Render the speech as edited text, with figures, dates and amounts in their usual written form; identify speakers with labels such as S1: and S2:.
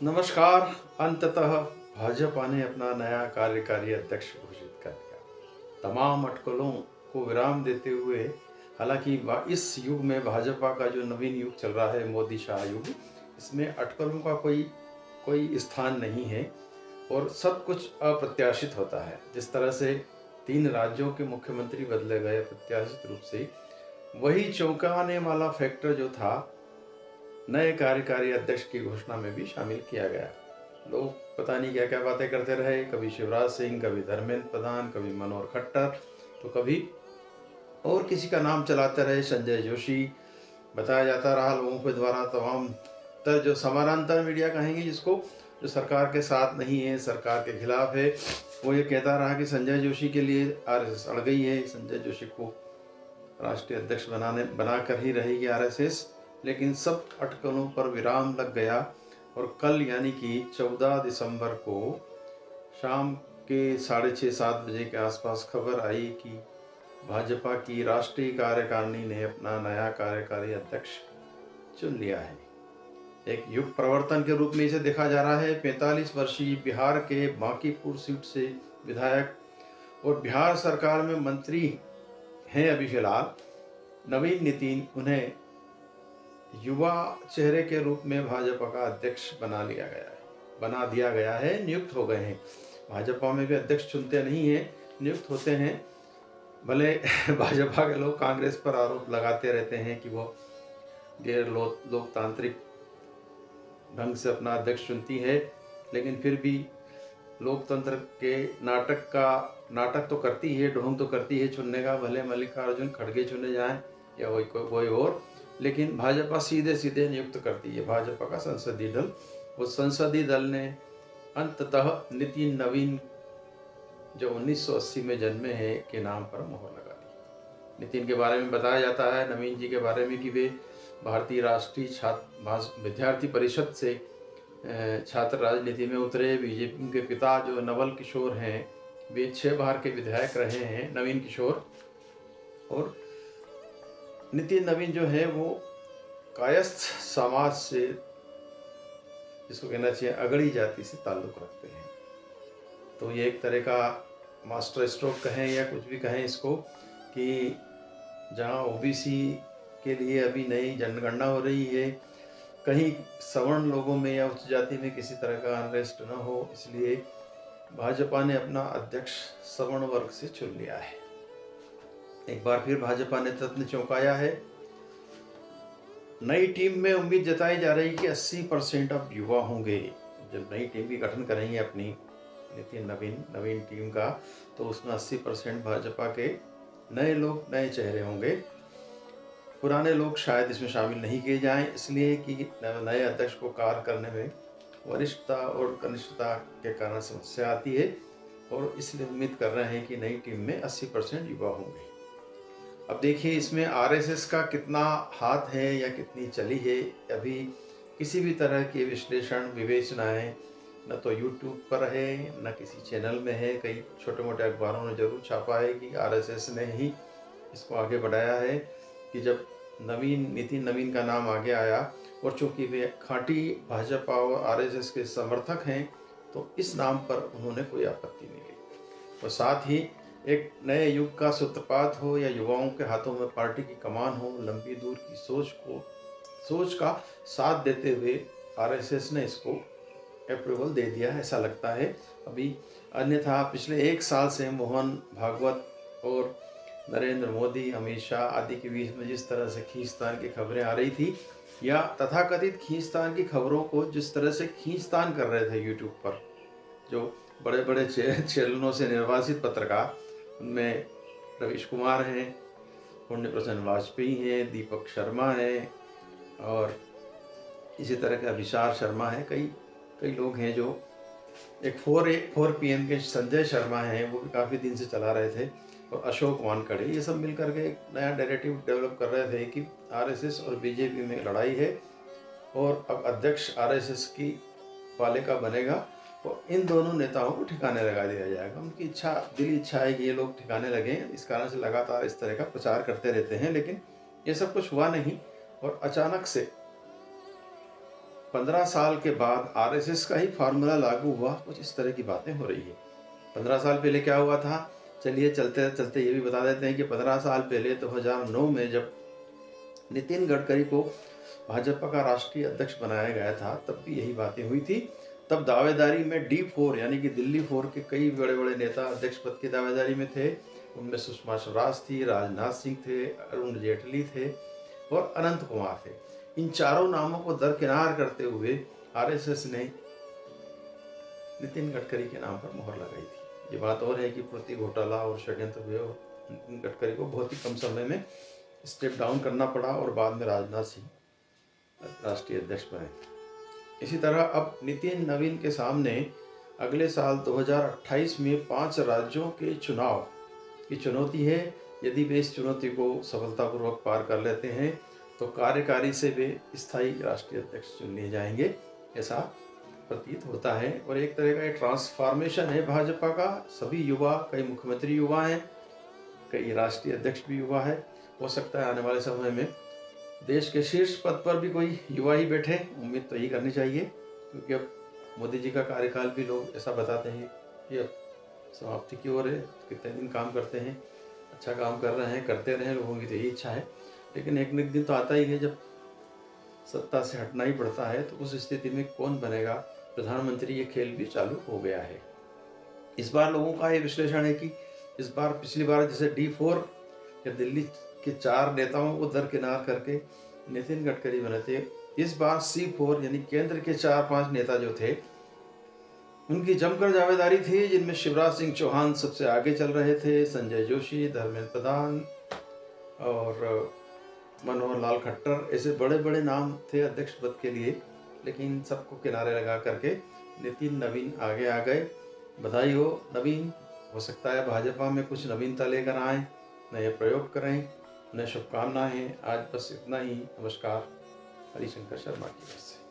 S1: नमस्कार। अंततः भाजपा ने अपना नया कार्यकारी अध्यक्ष घोषित कर दिया। तमाम अटकलों को विराम देते हुए, हालांकि इस युग में भाजपा का जो नवीन युग चल रहा है, मोदी शाह युग, इसमें अटकलों का कोई कोई स्थान नहीं है और सब कुछ अप्रत्याशित होता है। जिस तरह से 3 राज्यों के मुख्यमंत्री बदले गए अप्रत्याशित रूप से, वही चौंकाने वाला फैक्टर जो था नए कार्यकारी अध्यक्ष की घोषणा में भी शामिल किया गया। लोग पता नहीं क्या क्या बातें करते रहे, कभी शिवराज सिंह, कभी धर्मेंद्र प्रधान, कभी मनोहर खट्टर, तो कभी और किसी का नाम चलाते रहे, संजय जोशी। बताया जाता रहा लोगों के द्वारा, तमाम तर जो समानांतर मीडिया कहेंगे जिसको, जो सरकार के साथ नहीं है, सरकार के खिलाफ है, वो ये कहता रहा कि संजय जोशी के लिए आरएसएस अड़ गई है, संजय जोशी को राष्ट्रीय अध्यक्ष बना कर ही रहेगी आरएसएस। लेकिन सब अटकलों पर विराम लग गया और कल यानी कि 14 दिसंबर को शाम के 6:30-7 बजे के आसपास खबर आई कि भाजपा की राष्ट्रीय कार्यकारिणी ने अपना नया कार्यकारी अध्यक्ष चुन लिया है। एक युग प्रवर्तन के रूप में इसे देखा जा रहा है। 45 वर्षीय बिहार के बांकीपुर सीट से विधायक और बिहार सरकार में मंत्री हैं अभी फिलहाल नवीन नितिन, उन्हें युवा चेहरे के रूप में भाजपा का अध्यक्ष बना दिया गया है, नियुक्त हो गए हैं। भाजपा में भी अध्यक्ष चुनते नहीं हैं, नियुक्त होते हैं। भले भाजपा के लोग कांग्रेस पर आरोप लगाते रहते हैं कि वो गैर लोकतांत्रिक ढंग से अपना अध्यक्ष चुनती है, लेकिन फिर भी लोकतंत्र के नाटक तो करती है, ढोंग तो करती है चुनने का। भले मल्लिकार्जुन खड़गे चुने जाएं या कोई और, लेकिन भाजपा सीधे सीधे नियुक्त करती है। भाजपा का संसदीय दल, उस संसदीय दल ने अंततः नितिन नवीन, जो 1980 में जन्मे हैं, के नाम पर मोहर लगा दी। नितिन के बारे में बताया जाता है, नवीन जी के बारे में, कि वे भारतीय राष्ट्रीय विद्यार्थी परिषद से छात्र राजनीति में उतरे। बीजेपी के पिता जो नवल किशोर हैं, वे 6 बार के विधायक रहे हैं, नवीन किशोर। और नितिन नवीन जो है वो कायस्थ समाज से, जिसको कहना चाहिए अगड़ी जाति से ताल्लुक़ रखते हैं। तो ये एक तरह का मास्टर स्ट्रोक कहें या कुछ भी कहें इसको, कि जहाँ ओबीसी के लिए अभी नई जनगणना हो रही है, कहीं सवर्ण लोगों में या उच्च जाति में किसी तरह का अनरेस्ट न हो, इसलिए भाजपा ने अपना अध्यक्ष सवर्ण वर्ग से चुन लिया है। एक बार फिर भाजपा नेतृत्व ने चौंकाया है। नई टीम में उम्मीद जताई जा रही कि 80% अब युवा होंगे। जब नई टीम की गठन करेंगे अपनी नितिन नवीन टीम का, तो उसमें 80% भाजपा के नए लोग, नए चेहरे होंगे। पुराने लोग शायद इसमें शामिल नहीं किए जाएं, इसलिए कि नए अध्यक्ष को कार्य करने में वरिष्ठता और कनिष्ठता के कारण समस्या आती है, और इसलिए उम्मीद कर रहे हैं कि नई टीम में 80% युवा होंगे। अब देखिए इसमें आरएसएस का कितना हाथ है या कितनी चली है, अभी किसी भी तरह की विश्लेषण विवेचनाएं न तो यूट्यूब पर है, न किसी चैनल में है। कई छोटे मोटे अखबारों ने जरूर छापा है कि आरएसएस ने ही इसको आगे बढ़ाया है, कि जब नितिन नवीन का नाम आगे आया, और चूँकि वे खांटी भाजपा और आरएसएस के समर्थक हैं, तो इस नाम पर उन्होंने कोई आपत्ति नहीं की। और साथ ही एक नए युग का सूत्रपात हो या युवाओं के हाथों में पार्टी की कमान हो, लंबी दूर की सोच का साथ देते हुए आरएसएस ने इसको अप्रूवल दे दिया, ऐसा लगता है अभी। अन्यथा पिछले 1 साल से मोहन भागवत और नरेंद्र मोदी, अमित शाह आदि के बीच में जिस तरह से खींचतान की खबरें आ रही थी, या तथाकथित खींचतान की खबरों को जिस तरह से खींचतान कर रहे थे यूट्यूब पर जो बड़े बड़े चैनलों से निर्वासित पत्रकार, उनमें रवीश कुमार हैं, पुण्य प्रसन्न वाजपेयी हैं, दीपक शर्मा हैं, और इसी तरह के अभिसार शर्मा हैं। कई लोग हैं जो एक 4 PM के संजय शर्मा हैं, वो भी काफ़ी दिन से चला रहे थे, और अशोक वानखड़े, ये सब मिलकर के एक नया नैरेटिव डेवलप कर रहे थे कि आरएसएस और बीजेपी में लड़ाई है, और अब अध्यक्ष आरएसएस की पालिका बनेगा, तो इन दोनों नेताओं को ठिकाने लगा दिया जाएगा। उनकी दिली इच्छा है कि ये लोग ठिकाने लगें, इस कारण से लगातार इस तरह का प्रचार करते रहते हैं, लेकिन ये सब कुछ हुआ नहीं। और अचानक से 15 साल के बाद आरएसएस का ही फार्मूला लागू हुआ, कुछ इस तरह की बातें हो रही है। 15 साल पहले क्या हुआ था, चलिए चलते चलते ये भी बता देते हैं कि 15 साल पहले 2009 में जब नितिन गडकरी को भाजपा का राष्ट्रीय अध्यक्ष बनाया गया था, तब भी यही बातें हुई थी। तब दावेदारी में D4 यानी कि दिल्ली 4 के कई बड़े बड़े नेता अध्यक्ष पद की दावेदारी में थे। उनमें सुषमा स्वराज थी, राजनाथ सिंह थे, अरुण जेटली थे और अनंत कुमार थे। इन चारों नामों को दरकिनार करते हुए आरएसएस ने नितिन गडकरी के नाम पर मोहर लगाई थी। ये बात और है कि पूर्ति घोटाला और षड्यंत्र हुए और नितिन गडकरी को बहुत ही कम समय में स्टेप डाउन करना पड़ा और बाद में राजनाथ सिंह राष्ट्रीय अध्यक्ष बने। इसी तरह अब नितिन नवीन के सामने अगले साल 2028 में 5 राज्यों के चुनाव की चुनौती है। यदि वे इस चुनौती को सफलतापूर्वक पार कर लेते हैं तो कार्यकारी से वे स्थायी राष्ट्रीय अध्यक्ष चुन लिए जाएंगे, ऐसा प्रतीत होता है। और एक तरह का ये ट्रांसफॉर्मेशन है भाजपा का। सभी युवा, कई मुख्यमंत्री युवा हैं, कई राष्ट्रीय अध्यक्ष भी युवा है। हो सकता है आने वाले समय में देश के शीर्ष पद पर भी कोई युवा ही बैठे, उम्मीद तो यही करनी चाहिए, क्योंकि अब मोदी जी का कार्यकाल भी लोग ऐसा बताते हैं कि अब समाप्ति की ओर है। कितने दिन काम करते हैं, अच्छा काम कर रहे हैं, करते रहें, लोगों की तो यही इच्छा है। लेकिन एक न एक दिन तो आता ही है जब सत्ता से हटना ही पड़ता है, तो उस स्थिति में कौन बनेगा प्रधानमंत्री, ये खेल भी चालू हो गया है। इस बार लोगों का ये विश्लेषण है कि इस बार पिछली बार जैसे D4 या दिल्ली के 4 नेताओं को दरकिनार करके नितिन गडकरी बने थे, इस बार C4 यानी केंद्र के 4-5 नेता जो थे, उनकी जमकर दावेदारी थी, जिनमें शिवराज सिंह चौहान सबसे आगे चल रहे थे, संजय जोशी, धर्मेंद्र प्रधान और मनोहर लाल खट्टर, ऐसे बड़े बड़े नाम थे अध्यक्ष पद के लिए। लेकिन सबको किनारे लगा करके नितिन नवीन आगे आ गए। बधाई हो नवीन, हो सकता है भाजपा में कुछ नवीनता लेकर आएँ, नए प्रयोग करें, उन्हें शुभकामनाएं हैं। आज बस इतना ही। नमस्कार, हरिशंकर शर्मा की ओर से।